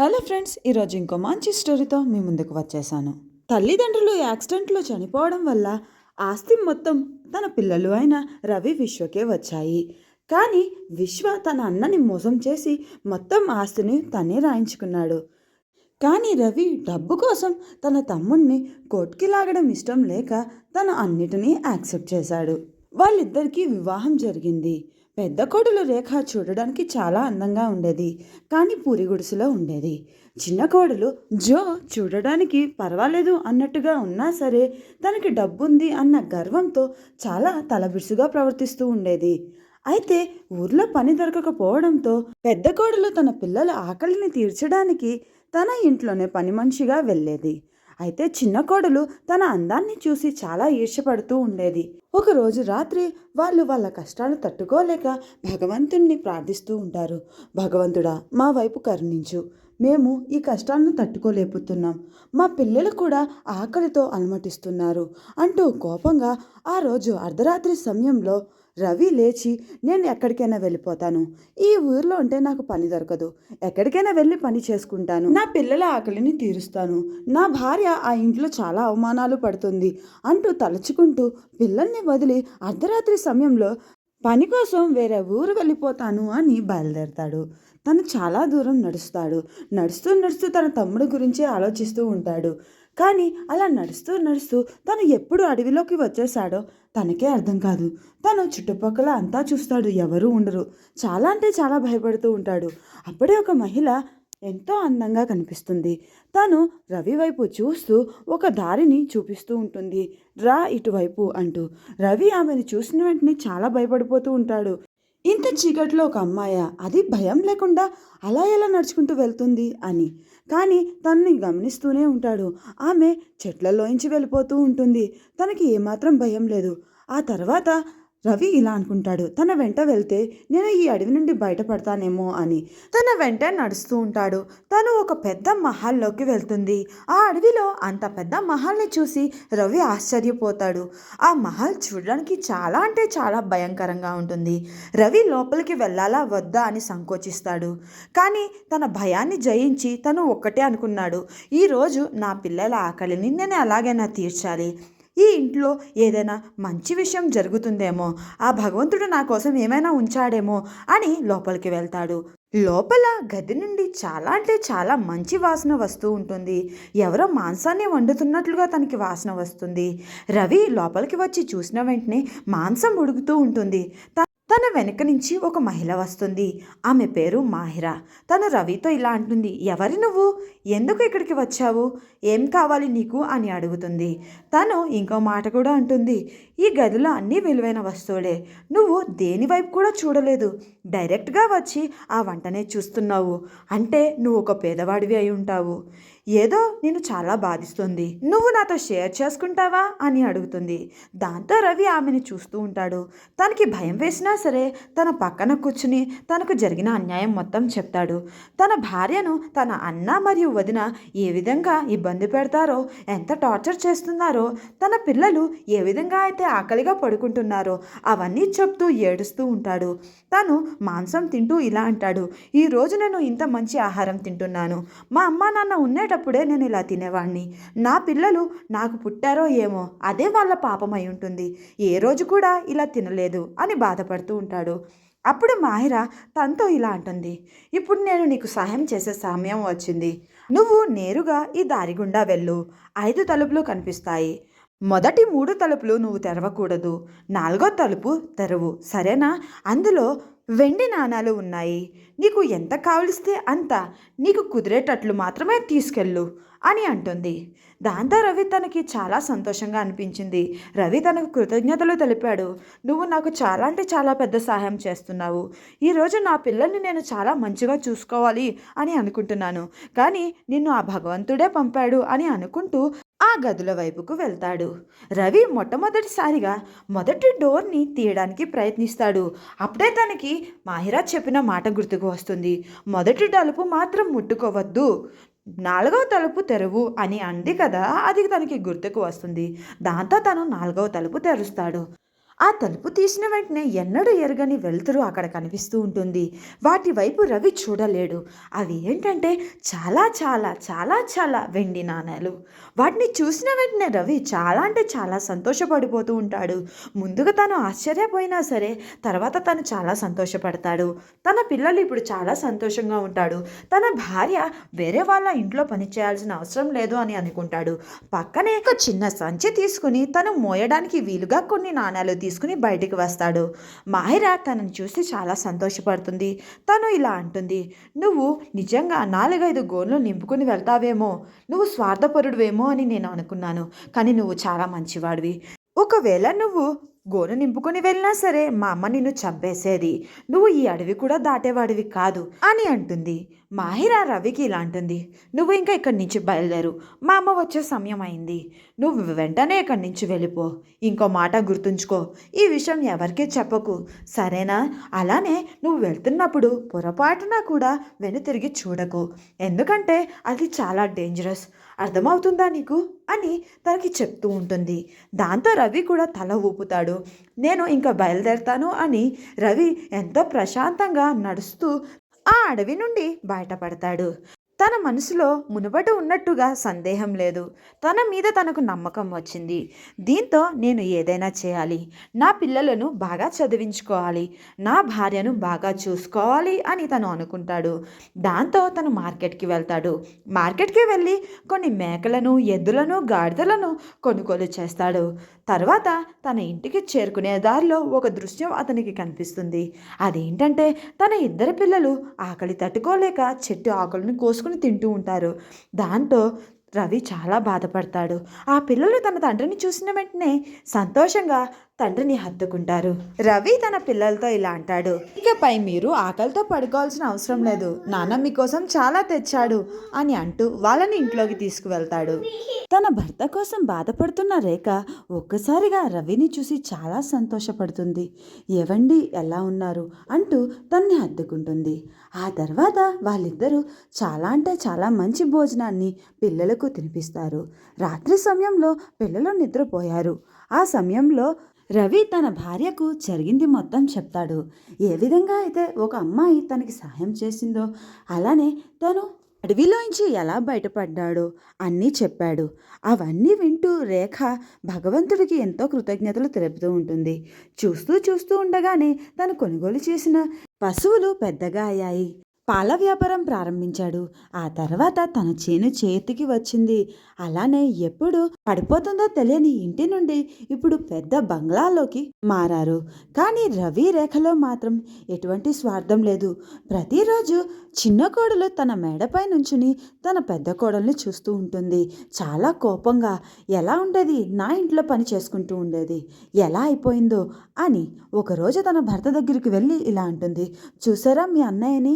Hello friends, ఈరోజు ఇంకో మంచి స్టోరీతో మీ ముందుకు వచ్చేసాను. తల్లిదండ్రులు యాక్సిడెంట్లో చనిపోవడం వల్ల ఆస్తి మొత్తం తన పిల్లలు అయిన రవి, విశ్వకే వచ్చాయి. కానీ విశ్వ తన అన్నని మోసం చేసి మొత్తం ఆస్తిని తనే రాయించుకున్నాడు. కానీ రవి డబ్బు కోసం తన తమ్ముణ్ణి కోర్టుకి లాగడం ఇష్టం లేక తన అన్నిటినీ యాక్సెప్ట్ చేశాడు. వాళ్ళిద్దరికీ వివాహం జరిగింది. పెద్ద కోడలు రేఖ చూడడానికి చాలా అందంగా ఉండేది, కానీ పూరి గుడిసెలో ఉండేది. చిన్న కోడలు జో చూడడానికి పర్వాలేదు అన్నట్టుగా ఉన్నా సరే తనకి డబ్బుంది అన్న గర్వంతో చాలా తలబిరుసుగా ప్రవర్తిస్తూ ఉండేది. అయితే ఊర్లో పని దొరకకపోవడంతో పెద్ద కోడలు తన పిల్లల ఆకలిని తీర్చడానికి తన ఇంట్లోనే పని మనిషిగా వెళ్ళేది. అయితే చిన్న కోడలు తన అందాన్ని చూసి చాలా ఈర్ష్యపడుతూ ఉండేది. ఒకరోజు రాత్రి వాళ్ళు వాళ్ళ కష్టాలు తట్టుకోలేక భగవంతుణ్ణి ప్రార్థిస్తూ ఉంటారు. భగవంతుడా, మా వైపు కరుణించు, మేము ఈ కష్టాలను తట్టుకోలేకపోతున్నాం, మా పిల్లలు కూడా ఆకలితో అలమటిస్తున్నారు అంటూ కోపంగా ఆ రోజు అర్ధరాత్రి సమయంలో రవి లేచి, నేను ఎక్కడికైనా వెళ్ళిపోతాను, ఈ ఊరిలో ఉంటే నాకు పని దొరకదు, ఎక్కడికైనా వెళ్ళి పని చేసుకుంటాను, నా పిల్లల ఆకలిని తీరుస్తాను, నా భార్య ఆ ఇంట్లో చాలా అవమానాలు పడుతుంది అంటూ తలుచుకుంటూ పిల్లల్ని వదిలి అర్ధరాత్రి సమయంలో పని కోసం వేరే ఊరు వెళ్ళిపోతాను అని బయలుదేరతాడు. తను చాలా దూరం నడుస్తాడు. నడుస్తూ నడుస్తూ తన తమ్ముడు గురించి ఆలోచిస్తూ ఉంటాడు. కానీ అలా నడుస్తూ నడుస్తూ తను ఎప్పుడు అడవిలోకి వచ్చేసాడో తనకే అర్థం కాదు. తను చుట్టుపక్కల అంతా చూస్తాడు, ఎవరూ ఉండరు. చాలా అంటే చాలా భయపడుతూ ఉంటాడు. అప్పుడే ఒక మహిళ ఎంతో అందంగా కనిపిస్తుంది. తను రవి వైపు చూస్తూ ఒక దారిని చూపిస్తూ ఉంటుంది. రా ఇటువైపు అంటూ. రవి ఆమెను చూసిన వెంటనే చాలా భయపడిపోతూ ఉంటాడు. ఇంత చీకట్లో ఒక అమ్మాయ, అది భయం లేకుండా అలా ఎలా నడుచుకుంటూ వెళ్తుంది అని. కానీ తనని గమనిస్తూనే ఉంటాడు. ఆమె చెట్లలోంచి వెళ్ళిపోతూ ఉంటుంది. తనకి ఏమాత్రం భయం లేదు. ఆ తర్వాత రవి ఇలా అనుకుంటాడు, తన వెంట వెళ్తే నేను ఈ అడవి నుండి బయటపడతానేమో అని. తన వెంట నడుస్తూ ఉంటాడు. తను ఒక పెద్ద మహల్లోకి వెళ్తుంది. ఆ అడవిలో అంత పెద్ద మహల్ని చూసి రవి ఆశ్చర్యపోతాడు. ఆ మహల్ చూడడానికి చాలా అంటే చాలా భయంకరంగా ఉంటుంది. రవి లోపలికి వెళ్ళాలా వద్దా అని సంకోచిస్తాడు. కానీ తన భయాన్ని జయించి తను ఒక్కటే అనుకున్నాడు, ఈరోజు నా పిల్లల ఆకలిని నేను ఎలాగైనా తీర్చాలి, ఈ ఇంట్లో ఏదైనా మంచి విషయం జరుగుతుందేమో, ఆ భగవంతుడు నా కోసం ఏమైనా ఉంచాడేమో అని లోపలికి వెళ్తాడు. లోపల గది నుండి చాలా అంటే చాలా మంచి వాసన వస్తూ ఉంటుంది. ఎవరో మాంసాన్ని వండుతున్నట్లుగా తనకి వాసన వస్తుంది. రవి లోపలికి వచ్చి చూసిన వెంటనే మాంసం ఉడుకుతూ ఉంటుంది. తన వెనక నుంచి ఒక మహిళ వస్తుంది. ఆమె పేరు మాహిరా. తను రవితో ఇలా అంటుంది, ఎవరి నువ్వు, ఎందుకు ఇక్కడికి వచ్చావు, ఏం కావాలి నీకు అని అడుగుతుంది. తను ఇంకో మాట కూడా అంటుంది, ఈ గదిలో అన్నీ విలువైన వస్తువులే, నువ్వు దేని వైపు కూడా చూడలేదు, డైరెక్ట్గా వచ్చి ఆ వంటనే చూస్తున్నావు, అంటే నువ్వు ఒక పేదవాడివి అయి ఉంటావు, ఏదో నేను చాలా బాధిస్తుంది, నువ్వు నాతో షేర్ చేసుకుంటావా అని అడుగుతుంది. దాంతో రవి ఆమెను చూస్తూ ఉంటాడు. తనకి భయం వేసినా సరే తన పక్కన కూర్చుని తనకు జరిగిన అన్యాయం మొత్తం చెప్తాడు. తన భార్యను తన అన్న మరియు వదిన ఏ విధంగా ఇబ్బంది పెడతారో, ఎంత టార్చర్ చేస్తున్నారో, తన పిల్లలు ఏ విధంగా అయితే ఆకలిగా పడుకుంటున్నారో అవన్నీ చెప్తూ ఏడుస్తూ ఉంటాడు. తను మాంసం తింటూ ఇలా అంటాడు, ఈరోజు నేను ఇంత మంచి ఆహారం తింటున్నాను, మా అమ్మ నాన్న ఉండేటప్పుడే నేను ఇలా తినేవాడిని, నా పిల్లలు నాకు పుట్టారో ఏమో అదే వాళ్ళ పాపం అయి ఉంటుంది, ఏ రోజు కూడా ఇలా తినలేదు అని బాధపడుతూ ఉంటాడు. అప్పుడు మాహిరా తనతో ఇలా అంటుంది, ఇప్పుడు నేను నీకు సహాయం చేసే సమయం వచ్చింది, నువ్వు నేరుగా ఈ దారి గుండా వెళ్ళు, 5 తలుపులు కనిపిస్తాయి, మొదటి 3 తలుపులు నువ్వు తెరవకూడదు, 4వ తలుపు తెరవు, సరేనా, అందులో వెండి నాణాలు ఉన్నాయి, నీకు ఎంత కావలిస్తే అంత, నీకు కుదిరేటట్లు మాత్రమే తీసుకెళ్ళు అని అంటుంది. దాంతో రవి తనకి చాలా సంతోషంగా అనిపించింది. రవి తనకు కృతజ్ఞతలు తెలిపాడు. నువ్వు నాకు చాలా అంటే చాలా పెద్ద సహాయం చేస్తున్నావు, ఈరోజు నా పిల్లల్ని నేను చాలా మంచిగా చూసుకోవాలి అని అనుకుంటున్నాను, కానీ నిన్ను ఆ భగవంతుడే పంపాడు అని అనుకుంటూ ఆ గదుల వైపుకు వెళ్తాడు. రవి మొట్టమొదటిసారిగా మొదటి డోర్ని తీయడానికి ప్రయత్నిస్తాడు. అప్పుడే తనకి మాహిరా చెప్పిన మాట గుర్తుకు వస్తుంది, మొదటి తలుపు మాత్రం ముట్టుకోవద్దు, 4వ తలుపు తెరువు అని అంది కదా, అది తనకి గుర్తుకు వస్తుంది. దాంతో తను 4వ తలుపు తెరుస్తాడు. ఆ తలుపు తీసిన వెంటనే ఎన్నడూ ఎరగని వెలుతురు అక్కడ కనిపిస్తూ ఉంటుంది. వాటి వైపు రవి చూడలేడు. అవి ఏంటంటే చాలా చాలా చాలా చాలా వెండి నాణేలు. వాటిని చూసిన వెంటనే రవి చాలా అంటే చాలా సంతోషపడిపోతూ ఉంటాడు. ముందుగా తను ఆశ్చర్యపోయినా సరే తర్వాత తను చాలా సంతోషపడతాడు. తన పిల్లలు ఇప్పుడు చాలా సంతోషంగా ఉంటాడు. తన భార్య వేరే వాళ్ళ ఇంట్లో పని చేయాల్సిన అవసరం లేదు అని అనుకుంటాడు. పక్కనే ఒక చిన్న సంచి తీసుకుని తను మోయడానికి వీలుగా కొన్ని నాణేలు తీసుకుని బయటికి వస్తాడు. మాహిరా తనని చూసి చాలా సంతోషపడుతుంది. తను ఇలా అంటుంది, నువ్వు నిజంగా 4-5 గోన్లు నింపుకుని వెళ్తావేమో, నువ్వు స్వార్థపరుడువేమో అని నేను అనుకున్నాను. కానీ నువ్వు చాలా మంచివాడివి. ఒకవేళ నువ్వు గోను నింపుకొని వెళ్ళినా సరే మా అమ్మ నిన్ను చంపేసేది. నువ్వు ఈ అడవి కూడా దాటేవాడివి కాదు అని అంటుంది. మాహిరా రవికి ఇలా అంటుంది, నువ్వు ఇంకా ఇక్కడి నుంచి బయలుదేరు, మా అమ్మ వచ్చే సమయం అయింది. నువ్వు వెంటనే ఇక్కడి నుంచి వెళ్ళిపో. ఇంకో మాట గుర్తుంచుకో, ఈ విషయం ఎవరికీ చెప్పకు, సరేనా? అలానే నువ్వు వెళ్తున్నప్పుడు పొరపాటున కూడా వెనుతిరిగి చూడకు, ఎందుకంటే అది చాలా డేంజరస్. అర్థమవుతుందా నీకు అని తనకి చెప్తూ ఉంటుంది. దాంతో రవి కూడా తల ఊపుతాడు. నేను ఇంకా బయలుదేరుతాను అని రవి ఎంతో ప్రశాంతంగా నడుస్తూ ఆ అడవి నుండి బయటపడతాడు. తన మనసులో మునుపటి ఉన్నట్టుగా సందేహం లేదు. తన మీద తనకు నమ్మకం వచ్చింది. దీంతో నేను ఏదైనా చేయాలి, నా పిల్లలను బాగా చదివించుకోవాలి, నా భార్యను బాగా చూసుకోవాలి అని తను అనుకుంటాడు. దాంతో తను మార్కెట్కి వెళ్తాడు. మార్కెట్కి వెళ్ళి కొన్ని మేకలను, ఎద్దులను, గాడిదలను కొనుగోలు చేస్తాడు. తర్వాత తన ఇంటికి చేరుకునే దారిలో ఒక దృశ్యం అతనికి కనిపిస్తుంది. అదేంటంటే తన ఇద్దరు పిల్లలు ఆకలి తట్టుకోలేక చెట్టు ఆకులను కోసుకుని తింటూ ఉంటారు. దాంతో రవి చాలా బాధపడతాడు. ఆ పిల్లలు తన తండ్రిని చూసిన వెంటనే సంతోషంగా తండ్రిని హత్తుకుంటారు. రవి తన పిల్లలతో ఇలా అంటాడు, ఇకపై మీరు ఆకలితో పడుకోవాల్సిన అవసరం లేదు, నాన్న మీకోసం చాలా తెచ్చాడు అని అంటూ వాళ్ళని ఇంట్లోకి తీసుకువెళ్తాడు. తన భర్త కోసం బాధపడుతున్న రేఖ ఒక్కసారిగా రవిని చూసి చాలా సంతోషపడుతుంది. ఏవండి ఎలా ఉన్నారు అంటూ తన్ని హత్తుకుంటుంది. ఆ తర్వాత వాళ్ళిద్దరూ చాలా అంటే చాలా మంచి భోజనాన్ని పిల్లలకు తినిపిస్తారు. రాత్రి సమయంలో పిల్లలు నిద్రపోయారు. ఆ సమయంలో రవి తన భార్యకు జరిగింది మొత్తం చెప్తాడు. ఏ విధంగా అయితే ఒక అమ్మాయి తనకి సహాయం చేసిందో అలానే తను అడవిలోంచి ఎలా బయటపడ్డాడో అన్నీ చెప్పాడు. అవన్నీ వింటూ రేఖ భగవంతుడికి ఎంతో కృతజ్ఞతలు తెలుపుతూ ఉంటుంది. చూస్తూ చూస్తూ ఉండగానే తను కొనుగోలు చేసిన పశువులు పెద్దగా అయ్యాయి. పాల వ్యాపారం ప్రారంభించాడు. ఆ తర్వాత తన చేతికి వచ్చింది. అలానే ఎప్పుడు పడిపోతుందో తెలియని ఇంటి నుండి ఇప్పుడు పెద్ద బంగ్లాలోకి మారారు. కానీ రవి రేఖలో మాత్రం ఎటువంటి స్వార్థం లేదు. ప్రతిరోజు చిన్న కోడలు తన మేడపై నుంచుని తన పెద్ద కోడల్ని చూస్తూ ఉంటుంది. చాలా కోపంగా ఎలా ఉండేది, నా ఇంట్లో పని చేసుకుంటూ ఉండేది, ఎలా అయిపోయిందో అని. ఒకరోజు తన భర్త దగ్గరికి వెళ్ళి ఇలా అంటుంది, చూసారా మీ అన్నయ్యని,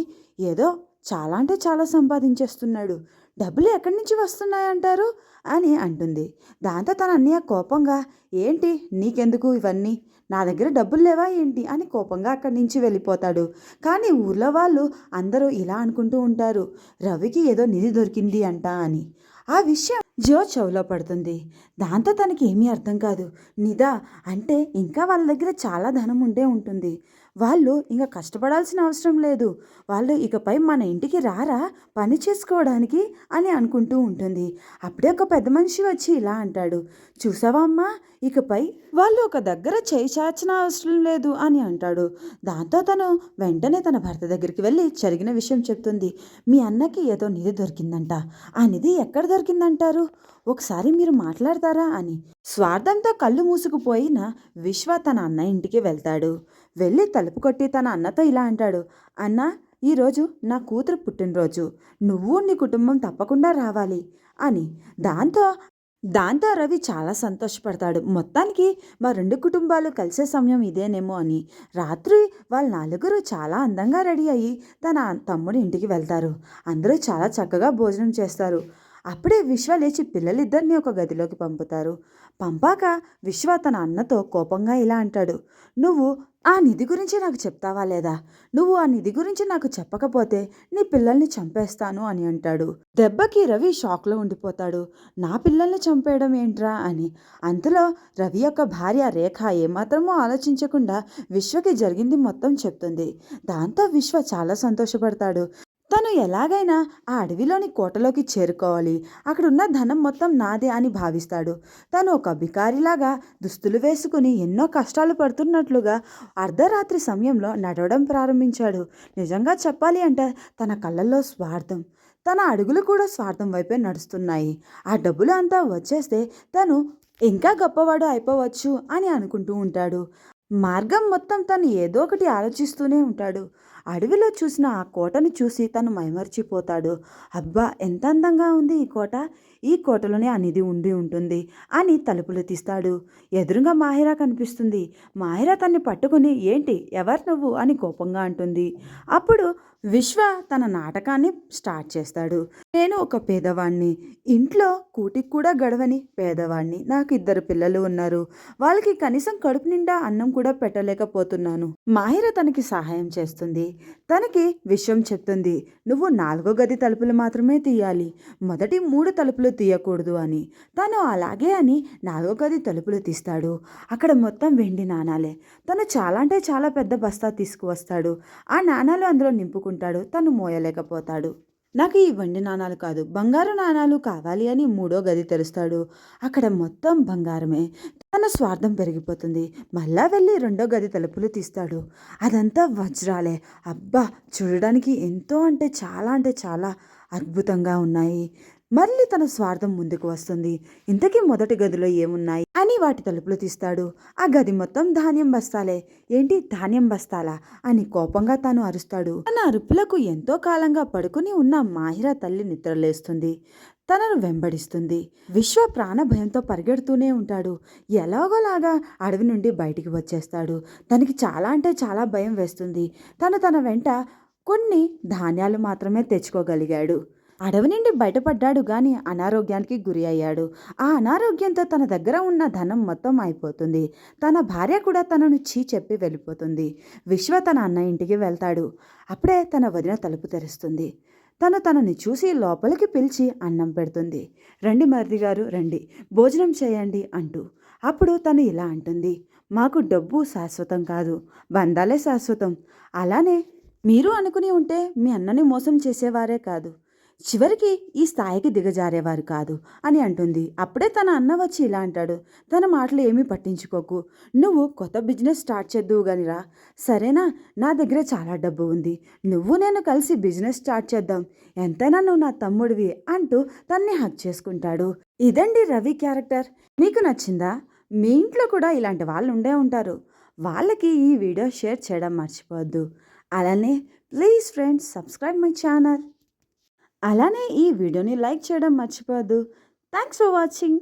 ఏదో చాలా అంటే చాలా సంపాదించేస్తున్నాడు, డబ్బులు ఎక్కడి నుంచి వస్తున్నాయంటారు అని అంటుంది. దాంతో తన అన్నయ్య కోపంగా, ఏంటి నీకెందుకు ఇవన్నీ, నా దగ్గర డబ్బులు లేవా ఏంటి అని కోపంగా అక్కడి నుంచి వెళ్ళిపోతాడు. కానీ ఊర్లో వాళ్ళు అందరూ ఇలా అనుకుంటూ ఉంటారు, రవికి ఏదో నిధి దొరికింది అంట అని. ఆ విషయం జో చెవిలో పడుతుంది. దాంతో తనకి ఏమీ అర్థం కాదు. నిదా అంటే ఇంకా వాళ్ళ దగ్గర చాలా ధనం ఉండే ఉంటుంది, వాళ్ళు ఇంకా కష్టపడాల్సిన అవసరం లేదు, వాళ్ళు ఇకపై మన ఇంటికి రారా పని చేసుకోవడానికి అని అనుకుంటూ ఉంటుంది. అప్పుడే ఒక పెద్ద మనిషి వచ్చి ఇలా అంటాడు, చూసావా అమ్మా, ఇకపై వాళ్ళు ఒక దగ్గర చేయి చాచిన అవసరం లేదు అని అంటాడు. దాంతో తను వెంటనే తన భర్త దగ్గరికి వెళ్ళి జరిగిన విషయం చెప్తుంది. మీ అన్నకి ఏదో నిధి దొరికిందంట, ఆ నిధి ఎక్కడ దొరికిందంటారు, ఒకసారి మీరు మాట్లాడతారా అని. స్వార్థంతో కళ్ళు మూసుకుపోయిన విశ్వ తన అన్న ఇంటికి వెళ్తాడు. వెళ్ళి తలుపు కొట్టి తన అన్నతో ఇలా అంటాడు, అన్న, ఈరోజు నా కూతురు పుట్టినరోజు, నువ్వు నీ కుటుంబం తప్పకుండా రావాలి అని. దాంతో రవి చాలా సంతోషపడతాడు. మొత్తానికి మా 2 కుటుంబాలు కలిసే సమయం ఇదేనేమో అని. రాత్రి వాళ్ళ 4 చాలా అందంగా రెడీ అయ్యి తన తమ్ముడి ఇంటికి వెళ్తారు. అందరూ చాలా చక్కగా భోజనం చేస్తారు. అప్పుడే విశ్వ లేచి పిల్లలిద్దరినీ ఒక గదిలోకి పంపుతారు. పంపాక విశ్వ తన అన్నతో కోపంగా ఇలా అంటాడు, నువ్వు ఆ నిధి గురించి నాకు చెప్తావా లేదా? నువ్వు ఆ నిధి గురించి నాకు చెప్పకపోతే నీ పిల్లల్ని చంపేస్తాను అని అంటాడు. దెబ్బకి రవి షాక్‌లో ఉండిపోతాడు. నా పిల్లల్ని చంపేయడం ఏంట్రా అని. అంతలో రవి యొక్క భార్య రేఖ ఏమాత్రమూ ఆలోచించకుండా విశ్వకి జరిగింది మొత్తం చెప్తుంది. దాంతో విశ్వ చాలా సంతోషపడతాడు. తను ఎలాగైనా ఆ అడవిలోని కోటలోకి చేరుకోవాలి. అక్కడున్న ధనం మొత్తం నాదే అని భావిస్తాడు. తను ఒక బికారిలాగా దుస్తులు వేసుకుని ఎన్నో కష్టాలు పడుతున్నట్లుగా అర్ధరాత్రి సమయంలో నడవడం ప్రారంభించాడు. నిజంగా చెప్పాలి అంటే తన కళ్ళల్లో స్వార్థం. తన అడుగులు కూడా స్వార్థం వైపే నడుస్తున్నాయి. ఆ డబ్బులు అంతా వచ్చేస్తే తను ఇంకా గొప్పవాడు అయిపోవచ్చు అని అనుకుంటూ ఉంటాడు. మార్గం మొత్తం తను ఏదో ఒకటి ఆలోచిస్తూనే ఉంటాడు. అడవిలో చూసిన ఆ కోటను చూసి తను మైమర్చిపోతాడు. అబ్బా! ఎంత అందంగా ఉంది ఈ కోట. ఈ కోటలోనే ఆ నిధి ఉండి ఉంటుంది అని తలుపులు తీస్తాడు. ఎదురుగా మాహిరా కనిపిస్తుంది. మాహిరా తన్ని పట్టుకుని ఏంటి ఎవరు నువ్వు అని కోపంగా అంటుంది. అప్పుడు విశ్వ తన నాటకాన్ని స్టార్ట్ చేస్తాడు. నేను ఒక పేదవాణ్ణి. ఇంట్లో కూటికి కూడా గడవని పేదవాణ్ణి. నాకు 2 పిల్లలు ఉన్నారు. వాళ్ళకి కనీసం కడుపు నిండా అన్నం కూడా పెట్టలేకపోతున్నాను. మాహిర తనకి సహాయం చేస్తుంది. తనకి విషయం చెప్తుంది. నువ్వు 4వ గది తలుపులు మాత్రమే తీయాలి. మొదటి 3 తలుపులు తీయకూడదు అని. తను అలాగే అని 4వ గది తలుపులు తీస్తాడు. అక్కడ మొత్తం వెండి నాణాలే. తను చాలా అంటే చాలా పెద్ద బస్తా తీసుకువస్తాడు. ఆ నాణాలు అందులో నింపుకుంటాడు. తను మోయలేకపోతాడు. నాకు ఈ వెండి నాణాలు కాదు, బంగారు నాణాలు కావాలి అని 3వ గది తెరుస్తాడు. అక్కడ మొత్తం బంగారమే. తన స్వార్థం పెరిగిపోతుంది. మళ్ళా వెళ్ళి 2వ గది తలుపులు తీస్తాడు. అదంతా వజ్రాలే. అబ్బా! చూడడానికి ఎంతో అంటే చాలా అద్భుతంగా ఉన్నాయి. మళ్ళీ తన స్వార్థం ముందుకు వస్తుంది. ఇంతకీ మొదటి గదిలో ఏమున్నాయి అని వాటి తలుపులు తీస్తాడు. ఆ గది మొత్తం ధాన్యం బస్తాలే. ఏంటి ధాన్యం బస్తాలా అని కోపంగా తాను అరుస్తాడు. తన అరుపులకు ఎంతో కాలంగా పడుకుని ఉన్న మాహిర తల్లి నిద్రలేస్తుంది. తనను వెంబడిస్తుంది. విశ్వ ప్రాణ భయంతో పరిగెడుతూనే ఉంటాడు. ఎలాగోలాగా అడవి నుండి బయటికి వచ్చేస్తాడు. తనకి చాలా అంటే చాలా భయం వేస్తుంది. తన వెంట కొన్ని ధాన్యాలు మాత్రమే తెచ్చుకోగలిగాడు. అడవి నుండి బయటపడ్డాడు గాని అనారోగ్యానికి గురి అయ్యాడు. ఆ అనారోగ్యంతో తన దగ్గర ఉన్న ధనం మొత్తం అయిపోతుంది. తన భార్య కూడా తనను చెప్పి వెళ్ళిపోతుంది. విశ్వ తన అన్న ఇంటికి వెళ్తాడు. అప్పుడే తన వదిన తలుపు తెరుస్తుంది. తనని చూసి లోపలికి పిలిచి అన్నం పెడుతుంది. రండి మరిది గారు రండి, భోజనం చేయండి అంటూ. అప్పుడు తను ఇలా అంటుంది. మాకు డబ్బు శాశ్వతం కాదు, బంధాలే శాశ్వతం. అలానే మీరు అనుకుని ఉంటే మీ అన్నని మోసం చేసేవారే కాదు, చివరికి ఈ స్థాయికి దిగజారేవారు కాదు అని అంటుంది. అప్పుడే తన అన్న వచ్చి ఇలా అంటాడు. తన మాటలు ఏమీ పట్టించుకోకు. నువ్వు కొత్త బిజినెస్ స్టార్ట్ చేద్దువు గానిరా, సరేనా? నా దగ్గర చాలా డబ్బు ఉంది. నువ్వు నేను కలిసి బిజినెస్ స్టార్ట్ చేద్దాం. ఎంతైనా నువ్వు నా తమ్ముడివి అంటూ తన్ని హక్ చేసుకుంటాడు. ఇదండి రవి క్యారెక్టర్. మీకు నచ్చిందా? మీ ఇంట్లో కూడా ఇలాంటి వాళ్ళు ఉండే ఉంటారు. వాళ్ళకి ఈ వీడియో షేర్ చేయడం మర్చిపోవద్దు. అలానే please friends subscribe my channel. అలానే ఈ వీడియోని లైక్ చేయడం మర్చిపోవద్దు. Thanks for watching.